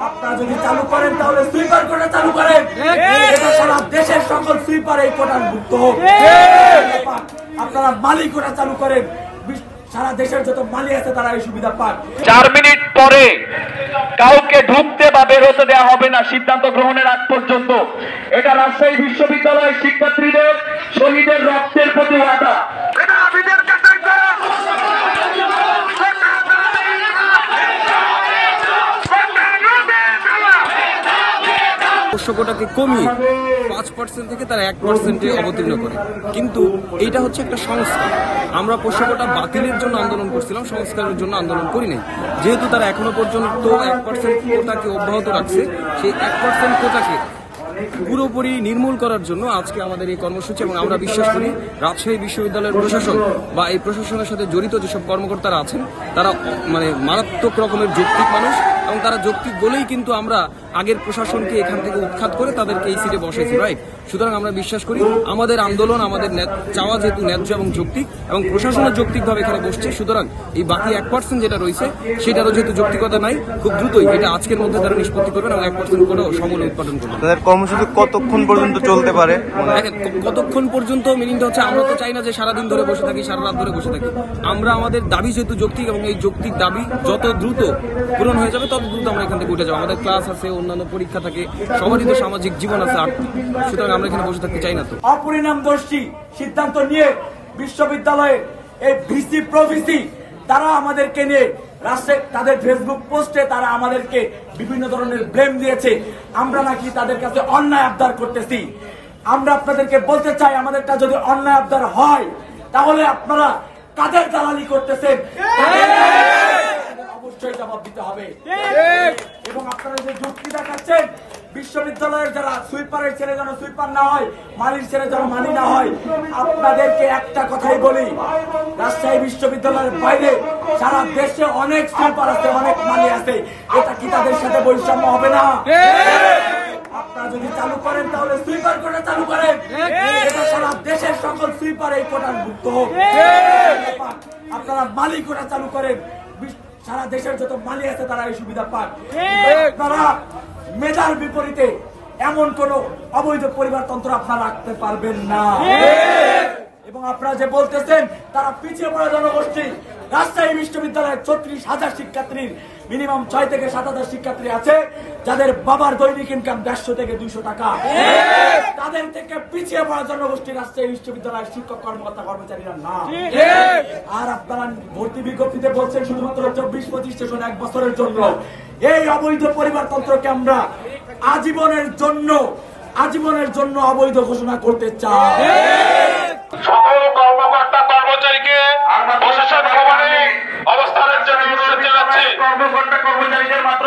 আপনারা যদি চালু করেন তাহলে সুইপার কোটা চালু করেন, এটা সারা দেশের সকল সুইপার এই কোটার মুক্ত হোক। আপনারা মালি কোটা চালু করেন, সারা দেশের যত মালি আছে তারা এই সুবিধা পান। 4 মিনিট পরে কাউকে ঢুকতে বা বের হতে দেওয়া হবে না সিদ্ধান্ত গ্রহণের আগ পর্যন্ত। এটা রাজশাহী বিশ্ববিদ্যালয়ের শিক্ষার্থীদের শহীদের রক্তের প্রতি ওয়াদা। কোটাকে কমিয়ে 5% থেকে তারা 1%-এ অবতীর্ণ করে, কিন্তু এইটা হচ্ছে একটা সংস্কার। আমরা পোষ্যকোটা বাতিলের জন্য আন্দোলন করছিলাম, সংস্কারের জন্য আন্দোলন করি নাই। যেহেতু তারা এখনো পর্যন্ত 1% কোটাকে অব্যাহত রাখছে, সেই 1% কোটাকে পুরোপুরি নির্মূল করার জন্য আজকে আমাদের এই কর্মসূচি। এবং আমরা বিশ্বাস করি রাজশাহী বিশ্ববিদ্যালয়ের প্রশাসন বা এই প্রশাসনের সাথে জড়িত যেসব কর্মকর্তারা আছেন তারা মারাত্মক রকমের যৌক্তিক মানুষ, এবং তারা যৌক্তিক বলেই কিন্তু আমরা আগের প্রশাসনকে এখান থেকে উৎখাত করে তাদেরকে এই সিটে বসাইছি, রাইট? সুতরাং আমরা বিশ্বাস করি আমাদের আন্দোলন, আমাদের চাওয়া যেহেতু ন্যায্য এবং যৌক্তিক, এবং প্রশাসনের যৌক্তিকভাবে এখানে বসছে, সুতরাং এই বাকি 1% যেটা রয়েছে সেটারও যেহেতু যৌক্তিকতা নাই, খুব দ্রুতই এটা আজকের মধ্যে তারা নিষ্পত্তি করবেন এবং 1% করেও সমূল উৎপাদন করবেন। তাদের কর্মসূচি কতক্ষণ পর্যন্ত চলতে পারে? দেখেন, কতক্ষণ পর্যন্ত মিনিংটা হচ্ছে, আমরা তো চাই না যে সারাদিন ধরে বসে থাকি, সারা রাত ধরে বসে থাকি। আমরা আমাদের দাবি যেহেতু যৌক্তিক, এবং এই যৌক্তিক দাবি যত দ্রুত পূরণ হয়ে যাবে তত দ্রুত আমরা এখান থেকে উঠে যাবো। আমাদের ক্লাস আছে, অন্যান্য পরীক্ষা থাকে, সবারই তো সামাজিক জীবন আছে, আর্থিক, সুতরাং আমরা এখানে বসে থাকতে চাই না। তো অপরিণামদর্শী সিদ্ধান্ত নিয়ে বিশ্ববিদ্যালয়ে এই ভিসি প্রভিসি তারা আমাদেরকে নিয়ে রাষ্ট্রে তাদের ফেসবুক পোস্টে তারা আমাদেরকে বিভিন্ন ধরনের ব্লেম দিয়েছে, আমরা নাকি তাদের কাছে অন্যায় আবদার করতেছি। আমরা আপনাদেরকে বলতে চাই, আমাদেরটা যদি অন্যায় আবদার হয় তাহলে আপনারা কাদের দালালি করতেছেন অবশ্যই জবাব দিতে হবে। এবং আপনারা যে যুক্তি দেখাচ্ছেন বিশ্ববিদ্যালয়ের যারা সুইপারের ছেলে যেন সুইপার না হয়, মালির ছেলে যেন মালি না হয়, আপনাদেরকে একটা কথাই বলি, রাজশাহী বিশ্ববিদ্যালয়ের বাইরে সারা দেশে অনেক সুইপার আছে, অনেক মালি আছে, এটা কি তাদের সাথে বৈষম্য হবে না? আপনারা যদি চালু করেন তাহলে সুইপার কোটা চালু করেন, এটা সারা দেশের সকল সুইপার এই কোটার মুক্ত হোক। আপনারা মালি কোটা চালু করেন, সারা দেশের যত মালি আছে তারা এই সুবিধা পান। আপনারা মেধার বিপরীতে এমন কোন অবৈধ পরিবারতন্ত্র আপনারা রাখতে পারবেন না। এবং আপনারা যে বলতেছেন তারা পিছিয়ে পড়া জনগোষ্ঠী, রাজশাহী বিশ্ববিদ্যালয়ের 36,000 শিক্ষার্থীর মিনিমাম 6 থেকে 7,000 শিক্ষার্থী আছে যাদের বাবার দৈনিক ইনকাম 150 থেকে 200 টাকা। তাদের থেকে পিছিয়ে পড়া জনগোষ্ঠী রাজশাহী বিশ্ববিদ্যালয়ের শিক্ষক কর্মকর্তা কর্মচারীরা না। আর আপনারা ভর্তি বিজ্ঞপ্তিতে বলছেন শুধুমাত্র 24-25 সেশন 1 বছরের জন্য। এই অবৈধ পরিবারতন্ত্রকে আমরা আজীবনের জন্য অবৈধ ঘোষণা করতে চাই। সকল কর্মকর্তা কর্মচারীকে প্রশাসন ভবনে অবস্থানের জন্য অনুরোধ জানাচ্ছি। কর্মকর্তা কর্মচারীদের মাত্র